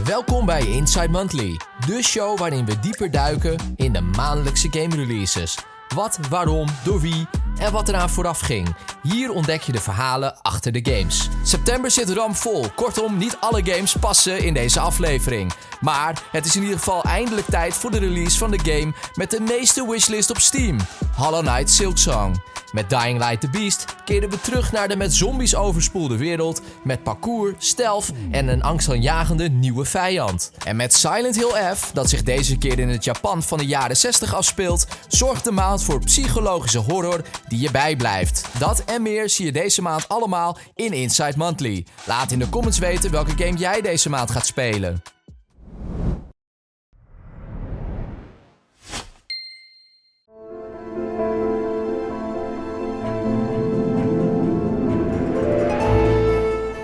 Welkom bij Inside Monthly, de show waarin we dieper duiken in de maandelijkse game releases. Wat, waarom, door wie en wat eraan vooraf ging. Hier ontdek je de verhalen achter de games. September zit ramvol, kortom niet alle games passen in deze aflevering. Maar het is in ieder geval eindelijk tijd voor de release van de game met de meeste wishlist op Steam. Hollow Knight Silksong. Met Dying Light the Beast keren we terug naar de met zombies overspoelde wereld, met parkour, stealth en een angstaanjagende nieuwe vijand. En met Silent Hill F, dat zich deze keer in het Japan van de jaren 60 afspeelt, zorgt de maand voor psychologische horror die je bijblijft. Dat en meer zie je deze maand allemaal in Inside Monthly. Laat in de comments weten welke game jij deze maand gaat spelen.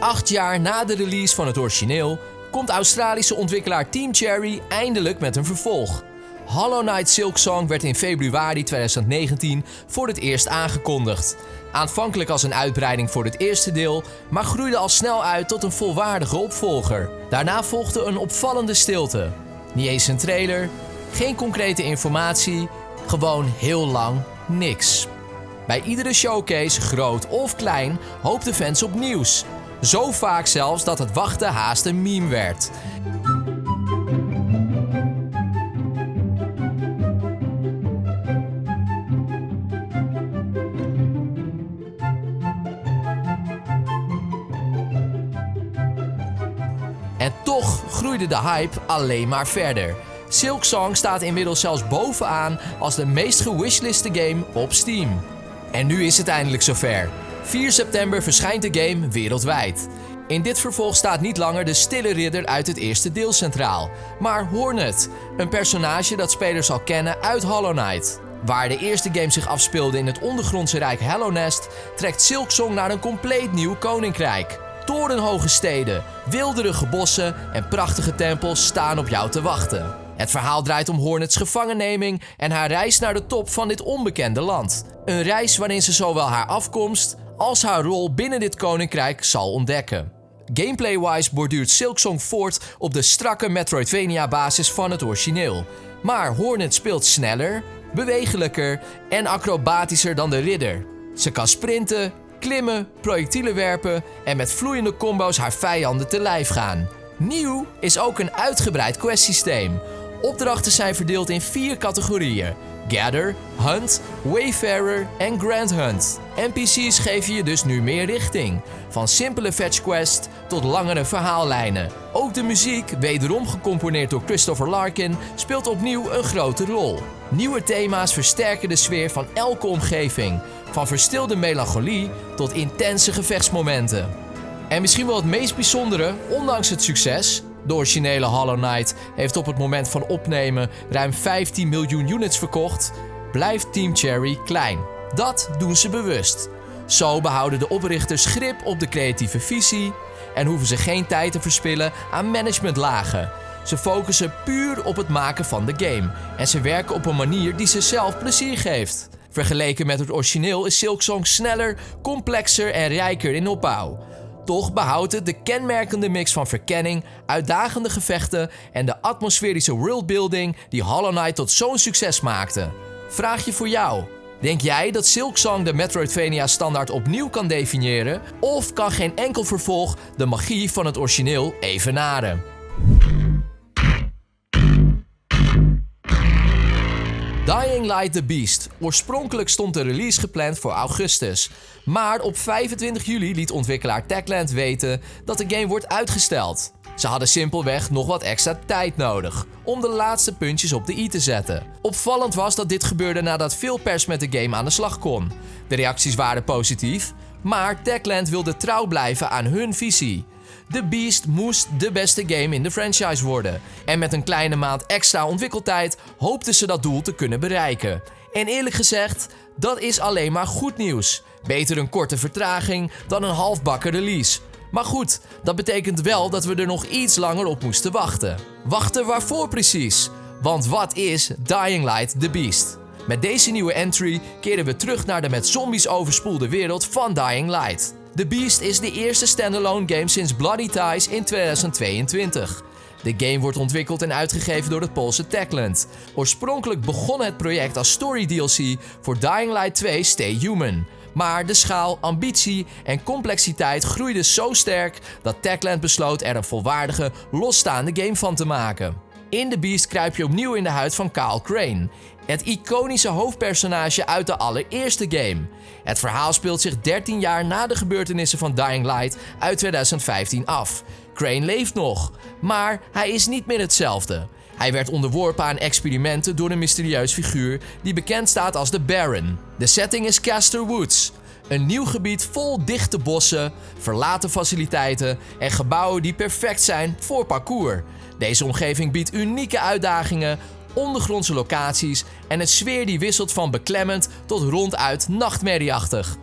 Acht jaar na de release van het origineel komt Australische ontwikkelaar Team Cherry eindelijk met een vervolg. Hollow Knight Silksong werd in februari 2019 voor het eerst aangekondigd. Aanvankelijk als een uitbreiding voor het eerste deel, maar groeide al snel uit tot een volwaardige opvolger. Daarna volgde een opvallende stilte. Niet eens een trailer, geen concrete informatie, gewoon heel lang niks. Bij iedere showcase, groot of klein, hoopten fans op nieuws. Zo vaak zelfs dat het wachten haast een meme werd. En toch groeide de hype alleen maar verder. Silksong staat inmiddels zelfs bovenaan als de meest gewishliste game op Steam. En nu is het eindelijk zover. 4 september verschijnt de game wereldwijd. In dit vervolg staat niet langer de stille ridder uit het eerste deel centraal, maar Hornet, een personage dat spelers al kennen uit Hollow Knight. Waar de eerste game zich afspeelde in het ondergrondse rijk Hallownest, trekt Silksong naar een compleet nieuw koninkrijk. Torenhoge steden, wilderige bossen en prachtige tempels staan op jou te wachten. Het verhaal draait om Hornets gevangenneming en haar reis naar de top van dit onbekende land. Een reis waarin ze zowel haar afkomst als haar rol binnen dit koninkrijk zal ontdekken. Gameplay-wise borduurt Silksong voort op de strakke Metroidvania-basis van het origineel. Maar Hornet speelt sneller, bewegelijker en acrobatischer dan de ridder. Ze kan sprinten, klimmen, projectielen werpen en met vloeiende combo's haar vijanden te lijf gaan. Nieuw is ook een uitgebreid questsysteem. Opdrachten zijn verdeeld in 4 categorieën: Gather, Hunt, Wayfarer en Grand Hunt. NPC's geven je dus nu meer richting. Van simpele fetch quests tot langere verhaallijnen. Ook de muziek, wederom gecomponeerd door Christopher Larkin, speelt opnieuw een grote rol. Nieuwe thema's versterken de sfeer van elke omgeving. Van verstilde melancholie tot intense gevechtsmomenten. En misschien wel het meest bijzondere, ondanks het succes: de originele Hollow Knight heeft op het moment van opnemen ruim 15 miljoen units verkocht, blijft Team Cherry klein. Dat doen ze bewust. Zo behouden de oprichters grip op de creatieve visie en hoeven ze geen tijd te verspillen aan managementlagen. Ze focussen puur op het maken van de game en ze werken op een manier die ze zelf plezier geeft. Vergeleken met het origineel is Silksong sneller, complexer en rijker in opbouw. Toch behoudt het de kenmerkende mix van verkenning, uitdagende gevechten en de atmosferische worldbuilding die Hollow Knight tot zo'n succes maakte. Vraagje voor jou: denk jij dat Silksong de Metroidvania-standaard opnieuw kan definiëren? Of kan geen enkel vervolg de magie van het origineel evenaren? Dying Light the Beast. Oorspronkelijk stond de release gepland voor augustus. Maar op 25 juli liet ontwikkelaar Techland weten dat de game wordt uitgesteld. Ze hadden simpelweg nog wat extra tijd nodig om de laatste puntjes op de i te zetten. Opvallend was dat dit gebeurde nadat veel pers met de game aan de slag kon. De reacties waren positief, maar Techland wilde trouw blijven aan hun visie. The Beast moest de beste game in de franchise worden. En met een kleine maand extra ontwikkeltijd hoopten ze dat doel te kunnen bereiken. En eerlijk gezegd, dat is alleen maar goed nieuws. Beter een korte vertraging dan een halfbakken release. Maar goed, dat betekent wel dat we er nog iets langer op moesten wachten. Wachten waarvoor precies? Want wat is Dying Light the Beast? Met deze nieuwe entry keren we terug naar de met zombies overspoelde wereld van Dying Light. The Beast is de eerste standalone game sinds Bloody Ties in 2022. De game wordt ontwikkeld en uitgegeven door het Poolse Techland. Oorspronkelijk begon het project als story DLC voor Dying Light 2 Stay Human. Maar de schaal, ambitie en complexiteit groeiden zo sterk dat Techland besloot er een volwaardige, losstaande game van te maken. In The Beast kruip je opnieuw in de huid van Kyle Crane, het iconische hoofdpersonage uit de allereerste game. Het verhaal speelt zich 13 jaar na de gebeurtenissen van Dying Light uit 2015 af. Crane leeft nog, maar hij is niet meer hetzelfde. Hij werd onderworpen aan experimenten door een mysterieus figuur die bekend staat als de Baron. De setting is Castor Woods, een nieuw gebied vol dichte bossen, verlaten faciliteiten en gebouwen die perfect zijn voor parkour. Deze omgeving biedt unieke uitdagingen, ondergrondse locaties en een sfeer die wisselt van beklemmend tot ronduit nachtmerrieachtig.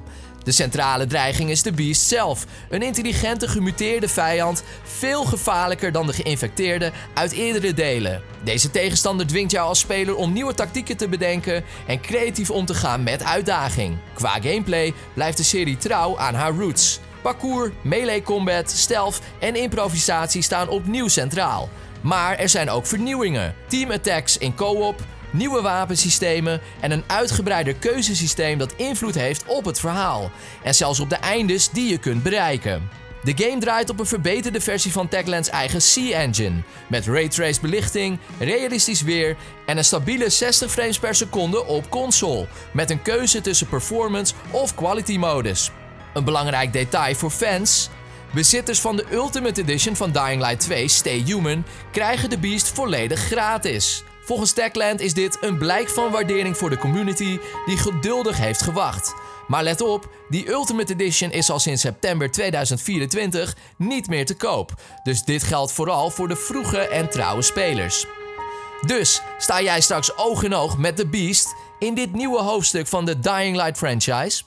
De centrale dreiging is de Beast zelf, een intelligente gemuteerde vijand, veel gevaarlijker dan de geïnfecteerden uit eerdere delen. Deze tegenstander dwingt jou als speler om nieuwe tactieken te bedenken en creatief om te gaan met uitdaging. Qua gameplay blijft de serie trouw aan haar roots. Parkour, melee combat, stealth en improvisatie staan opnieuw centraal. Maar er zijn ook vernieuwingen, team attacks in co-op, nieuwe wapensystemen en een uitgebreider keuzesysteem dat invloed heeft op het verhaal. En zelfs op de eindes die je kunt bereiken. De game draait op een verbeterde versie van Techland's eigen C-engine, met raytraced belichting, realistisch weer en een stabiele 60 frames per seconde op console, met een keuze tussen performance of quality modus. Een belangrijk detail voor fans: bezitters van de Ultimate Edition van Dying Light 2 Stay Human krijgen de Beast volledig gratis. Volgens Techland is dit een blijk van waardering voor de community die geduldig heeft gewacht. Maar let op, die Ultimate Edition is al sinds september 2024 niet meer te koop. Dus dit geldt vooral voor de vroege en trouwe spelers. Dus sta jij straks oog in oog met The Beast in dit nieuwe hoofdstuk van de Dying Light franchise?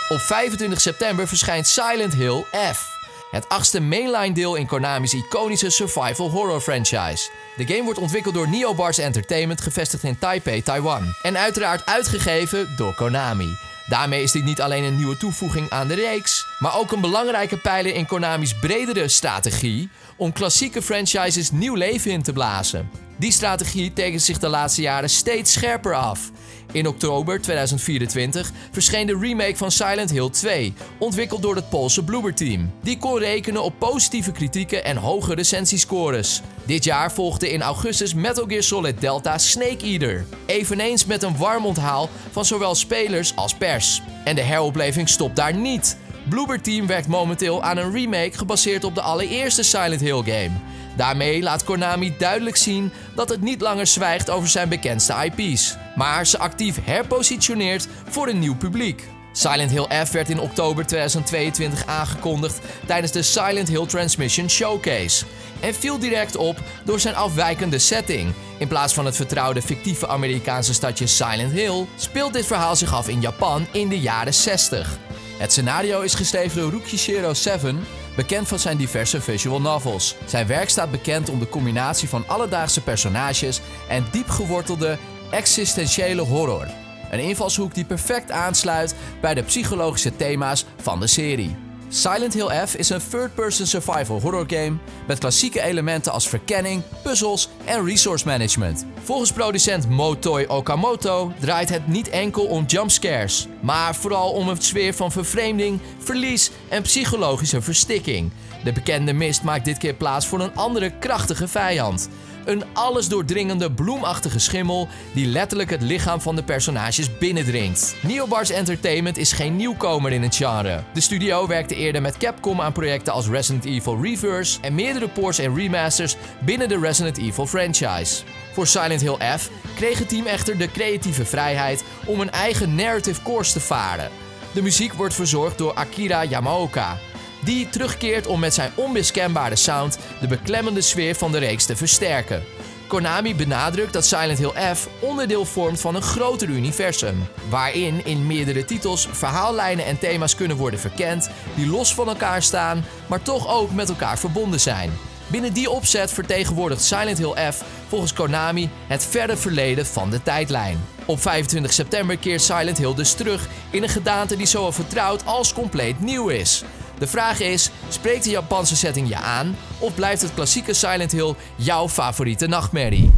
Op 25 september verschijnt Silent Hill F, het 8e mainline deel in Konami's iconische survival horror franchise. De game wordt ontwikkeld door Neobars Entertainment, gevestigd in Taipei, Taiwan. En uiteraard uitgegeven door Konami. Daarmee is dit niet alleen een nieuwe toevoeging aan de reeks, maar ook een belangrijke pijler in Konami's bredere strategie om klassieke franchises nieuw leven in te blazen. Die strategie tekent zich de laatste jaren steeds scherper af. In oktober 2024 verscheen de remake van Silent Hill 2, ontwikkeld door het Poolse Bloober Team. Die kon rekenen op positieve kritieken en hoge recensiescores. Dit jaar volgde in augustus Metal Gear Solid Delta Snake Eater. Eveneens met een warm onthaal van zowel spelers als pers. En de heropleving stopt daar niet. Bloober Team werkt momenteel aan een remake gebaseerd op de allereerste Silent Hill game. Daarmee laat Konami duidelijk zien dat het niet langer zwijgt over zijn bekendste IP's, maar ze actief herpositioneert voor een nieuw publiek. Silent Hill F werd in oktober 2022 aangekondigd tijdens de Silent Hill Transmission Showcase en viel direct op door zijn afwijkende setting. In plaats van het vertrouwde fictieve Amerikaanse stadje Silent Hill speelt dit verhaal zich af in Japan in de jaren 60. Het scenario is geschreven door Rukishiro Seven, bekend van zijn diverse visual novels. Zijn werk staat bekend om de combinatie van alledaagse personages en diep gewortelde existentiële horror. Een invalshoek die perfect aansluit bij de psychologische thema's van de serie. Silent Hill F is een third-person survival horror game met klassieke elementen als verkenning, puzzels en resource management. Volgens producent Motoi Okamoto draait het niet enkel om jumpscares, maar vooral om een sfeer van vervreemding, verlies en psychologische verstikking. De bekende mist maakt dit keer plaats voor een andere krachtige vijand. Een allesdoordringende bloemachtige schimmel die letterlijk het lichaam van de personages binnendringt. Neobars Entertainment is geen nieuwkomer in het genre. De studio werkte eerder met Capcom aan projecten als Resident Evil Reverse en meerdere ports en remasters binnen de Resident Evil franchise. Voor Silent Hill F kreeg het team echter de creatieve vrijheid om een eigen narrative course te varen. De muziek wordt verzorgd door Akira Yamaoka, die terugkeert om met zijn onmiskenbare sound de beklemmende sfeer van de reeks te versterken. Konami benadrukt dat Silent Hill F onderdeel vormt van een groter universum, waarin in meerdere titels verhaallijnen en thema's kunnen worden verkend die los van elkaar staan, maar toch ook met elkaar verbonden zijn. Binnen die opzet vertegenwoordigt Silent Hill F volgens Konami het verre verleden van de tijdlijn. Op 25 september keert Silent Hill dus terug in een gedaante die zowel vertrouwd als compleet nieuw is. De vraag is, spreekt de Japanse setting je aan of blijft het klassieke Silent Hill jouw favoriete nachtmerrie?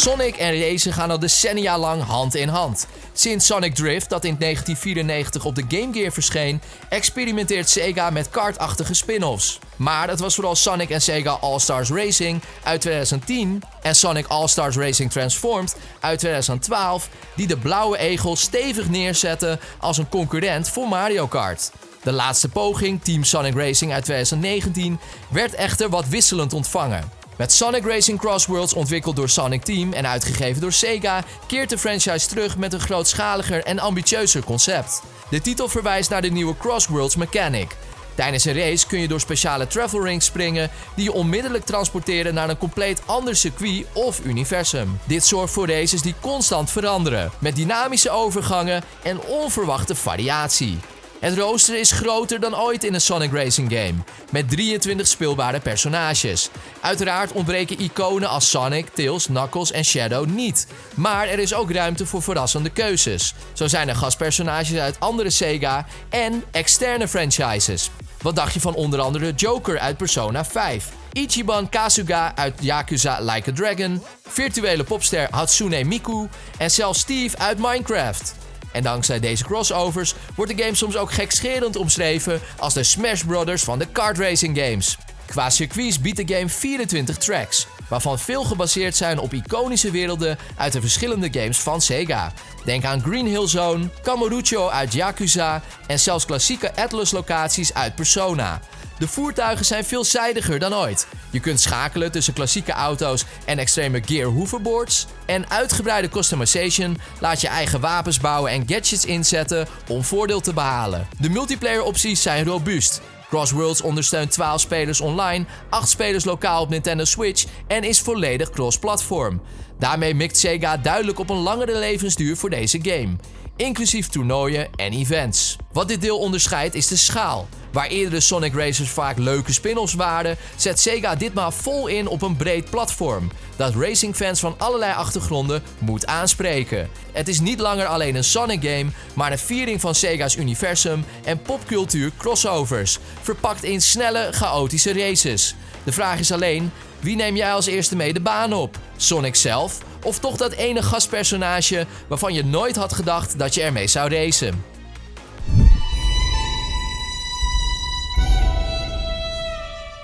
Sonic en racen gaan al decennia lang hand in hand. Sinds Sonic Drift, dat in 1994 op de Game Gear verscheen, experimenteert Sega met kartachtige spin-offs. Maar het was vooral Sonic en Sega All-Stars Racing uit 2010 en Sonic All-Stars Racing Transformed uit 2012 die de blauwe egel stevig neerzetten als een concurrent voor Mario Kart. De laatste poging, Team Sonic Racing uit 2019, werd echter wat wisselend ontvangen. Met Sonic Racing Cross Worlds, ontwikkeld door Sonic Team en uitgegeven door Sega, keert de franchise terug met een grootschaliger en ambitieuzer concept. De titel verwijst naar de nieuwe Cross Worlds mechanic. Tijdens een race kun je door speciale travel rings springen die je onmiddellijk transporteren naar een compleet ander circuit of universum. Dit zorgt voor races die constant veranderen, met dynamische overgangen en onverwachte variatie. Het rooster is groter dan ooit in een Sonic Racing game, met 23 speelbare personages. Uiteraard ontbreken iconen als Sonic, Tails, Knuckles en Shadow niet. Maar er is ook ruimte voor verrassende keuzes. Zo zijn er gastpersonages uit andere Sega en externe franchises. Wat dacht je van onder andere Joker uit Persona 5? Ichiban Kasuga uit Yakuza Like a Dragon, virtuele popster Hatsune Miku en zelfs Steve uit Minecraft. En dankzij deze crossovers wordt de game soms ook gekscherend omschreven als de Smash Brothers van de kartracing games. Qua circuits biedt de game 24 tracks, waarvan veel gebaseerd zijn op iconische werelden uit de verschillende games van Sega. Denk aan Green Hill Zone, Kamurocho uit Yakuza en zelfs klassieke Atlus-locaties uit Persona. De voertuigen zijn veelzijdiger dan ooit. Je kunt schakelen tussen klassieke auto's en extreme gear hoverboards. En uitgebreide customization laat je eigen wapens bouwen en gadgets inzetten om voordeel te behalen. De multiplayer opties zijn robuust. Crossworlds ondersteunt 12 spelers online, 8 spelers lokaal op Nintendo Switch en is volledig cross-platform. Daarmee mikt Sega duidelijk op een langere levensduur voor deze game, inclusief toernooien en events. Wat dit deel onderscheidt is de schaal. Waar eerdere Sonic Racers vaak leuke spin-offs waren, zet Sega ditmaal vol in op een breed platform dat racingfans van allerlei achtergronden moet aanspreken. Het is niet langer alleen een Sonic game, maar een viering van Sega's universum en popcultuur crossovers, verpakt in snelle, chaotische races. De vraag is alleen, wie neem jij als eerste mee de baan op? Sonic zelf? Of toch dat ene gastpersonage waarvan je nooit had gedacht dat je ermee zou racen?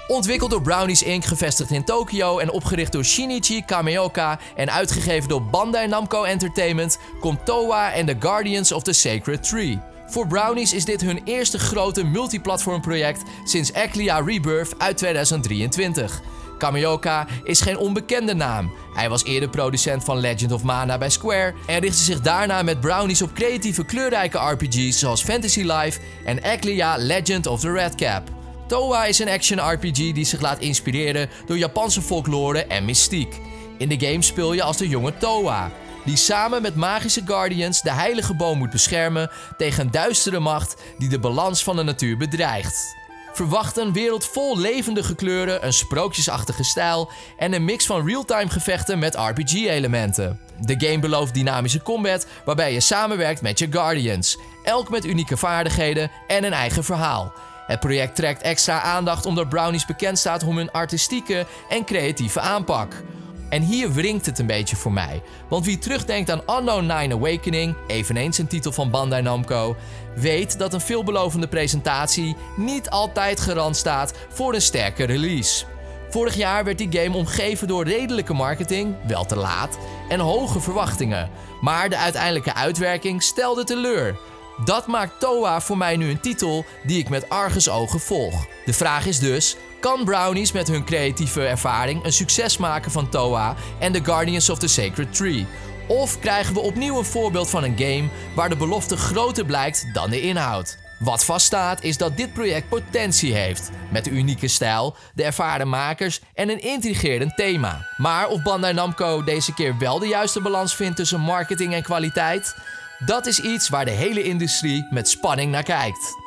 Ontwikkeld door Brownies Inc., gevestigd in Tokio en opgericht door Shinichi Kameoka en uitgegeven door Bandai Namco Entertainment, komt TOA en The Guardians of the Sacred Tree. Voor Brownies is dit hun eerste grote multiplatform project sinds Eclia Rebirth uit 2023. Kameoka is geen onbekende naam. Hij was eerder producent van Legend of Mana bij Square en richtte zich daarna met Brownies op creatieve kleurrijke RPG's zoals Fantasy Life en Eclia Legend of the Red Cap. TOA is een action RPG die zich laat inspireren door Japanse folklore en mystiek. In de game speel je als de jonge TOA, die samen met magische Guardians de heilige boom moet beschermen tegen een duistere macht die de balans van de natuur bedreigt. Verwacht een wereld vol levendige kleuren, een sprookjesachtige stijl en een mix van real-time gevechten met RPG-elementen. De game belooft dynamische combat waarbij je samenwerkt met je Guardians, elk met unieke vaardigheden en een eigen verhaal. Het project trekt extra aandacht omdat Brownies bekend staat om hun artistieke en creatieve aanpak. En hier wringt het een beetje voor mij, want wie terugdenkt aan Unknown 9 Awakening, eveneens een titel van Bandai Namco, weet dat een veelbelovende presentatie niet altijd garant staat voor een sterke release. Vorig jaar werd die game omgeven door redelijke marketing, wel te laat, en hoge verwachtingen, maar de uiteindelijke uitwerking stelde teleur. Dat maakt TOA voor mij nu een titel die ik met argusogen volg. De vraag is dus, kan Brownies met hun creatieve ervaring een succes maken van TOA en The Guardians of the Sacred Tree? Of krijgen we opnieuw een voorbeeld van een game waar de belofte groter blijkt dan de inhoud? Wat vaststaat is dat dit project potentie heeft, met de unieke stijl, de ervaren makers en een intrigerend thema. Maar of Bandai Namco deze keer wel de juiste balans vindt tussen marketing en kwaliteit? Dat is iets waar de hele industrie met spanning naar kijkt.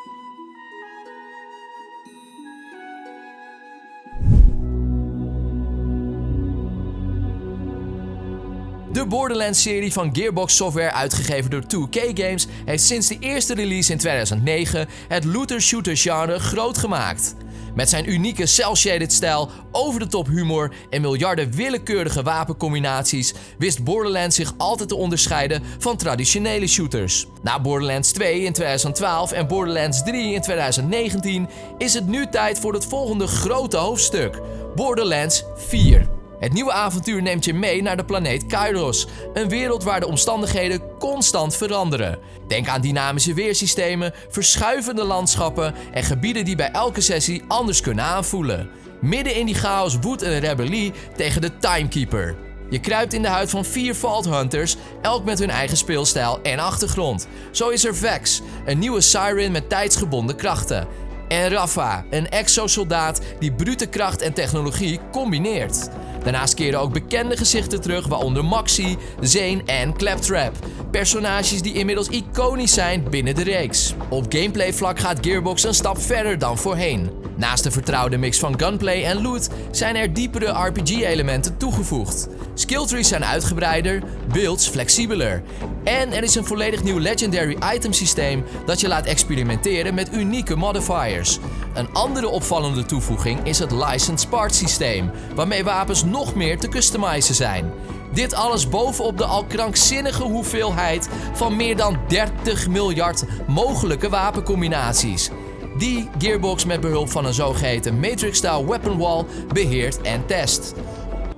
De Borderlands-serie van Gearbox Software, uitgegeven door 2K Games, heeft sinds de eerste release in 2009 het looter-shooter genre groot gemaakt. Met zijn unieke cel-shaded stijl, over-de-top humor en miljarden willekeurige wapencombinaties wist Borderlands zich altijd te onderscheiden van traditionele shooters. Na Borderlands 2 in 2012 en Borderlands 3 in 2019 is het nu tijd voor het volgende grote hoofdstuk: Borderlands 4. Het nieuwe avontuur neemt je mee naar de planeet Kairos, een wereld waar de omstandigheden constant veranderen. Denk aan dynamische weersystemen, verschuivende landschappen en gebieden die bij elke sessie anders kunnen aanvoelen. Midden in die chaos woedt een rebellie tegen de Timekeeper. Je kruipt in de huid van 4 Vault Hunters, elk met hun eigen speelstijl en achtergrond. Zo is er Vex, een nieuwe Siren met tijdsgebonden krachten. En Rafa, een exosoldaat die brute kracht en technologie combineert. Daarnaast keren ook bekende gezichten terug, waaronder Maxi, Zane en Claptrap. Personages die inmiddels iconisch zijn binnen de reeks. Op gameplayvlak gaat Gearbox een stap verder dan voorheen. Naast de vertrouwde mix van gunplay en loot zijn er diepere RPG-elementen toegevoegd. Skilltrees zijn uitgebreider, builds flexibeler. En er is een volledig nieuw Legendary item systeem dat je laat experimenteren met unieke modifiers. Een andere opvallende toevoeging is het Licensed Parts systeem, waarmee wapens nog meer te customizen zijn. Dit alles bovenop de al krankzinnige hoeveelheid van meer dan 30 miljard mogelijke wapencombinaties, die Gearbox met behulp van een zogeheten Matrix-style weapon wall beheert en test.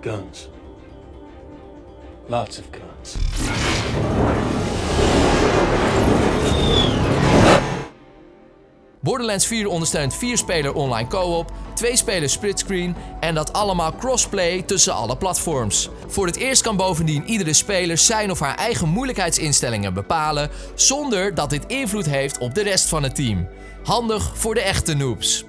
Guns. Lots of guns. Borderlands 4 ondersteunt 4-speler online co-op, 2-speler splitscreen en dat allemaal crossplay tussen alle platforms. Voor het eerst kan bovendien iedere speler zijn of haar eigen moeilijkheidsinstellingen bepalen, zonder dat dit invloed heeft op de rest van het team. Handig voor de echte noobs.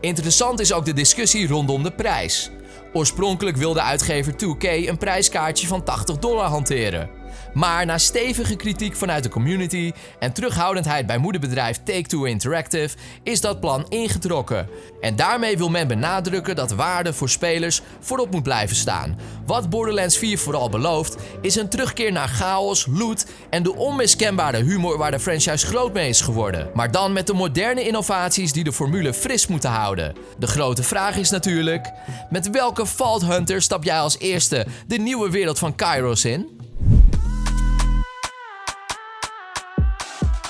Interessant is ook de discussie rondom de prijs. Oorspronkelijk wilde uitgever 2K een prijskaartje van $80 hanteren. Maar na stevige kritiek vanuit de community en terughoudendheid bij moederbedrijf Take-Two Interactive is dat plan ingetrokken. En daarmee wil men benadrukken dat waarde voor spelers voorop moet blijven staan. Wat Borderlands 4 vooral belooft is een terugkeer naar chaos, loot en de onmiskenbare humor waar de franchise groot mee is geworden. Maar dan met de moderne innovaties die de formule fris moeten houden. De grote vraag is natuurlijk: met welke Vault Hunter stap jij als eerste de nieuwe wereld van Kairos in?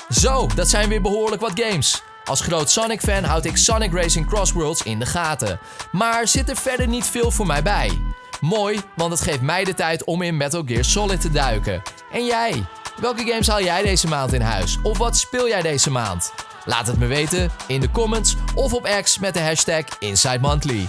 Zo, dat zijn weer behoorlijk wat games. Als groot Sonic-fan houd ik Sonic Racing Crossworlds in de gaten. Maar zit er verder niet veel voor mij bij. Mooi, want het geeft mij de tijd om in Metal Gear Solid te duiken. En jij? Welke games haal jij deze maand in huis? Of wat speel jij deze maand? Laat het me weten in de comments of op X met de hashtag InsideMonthly.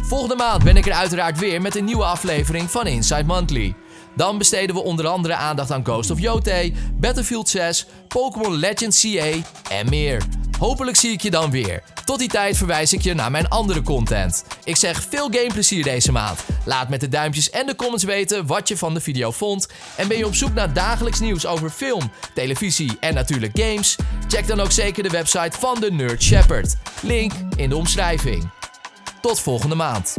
Volgende maand ben ik er uiteraard weer met een nieuwe aflevering van Inside Monthly. Dan besteden we onder andere aandacht aan Ghost of Yotei, Battlefield 6, Pokémon Legends CA en meer. Hopelijk zie ik je dan weer. Tot die tijd verwijs ik je naar mijn andere content. Ik zeg veel gameplezier deze maand. Laat met de duimpjes en de comments weten wat je van de video vond. En ben je op zoek naar dagelijks nieuws over film, televisie en natuurlijk games? Check dan ook zeker de website van de Nerd Shepherd. Link in de omschrijving. Tot volgende maand.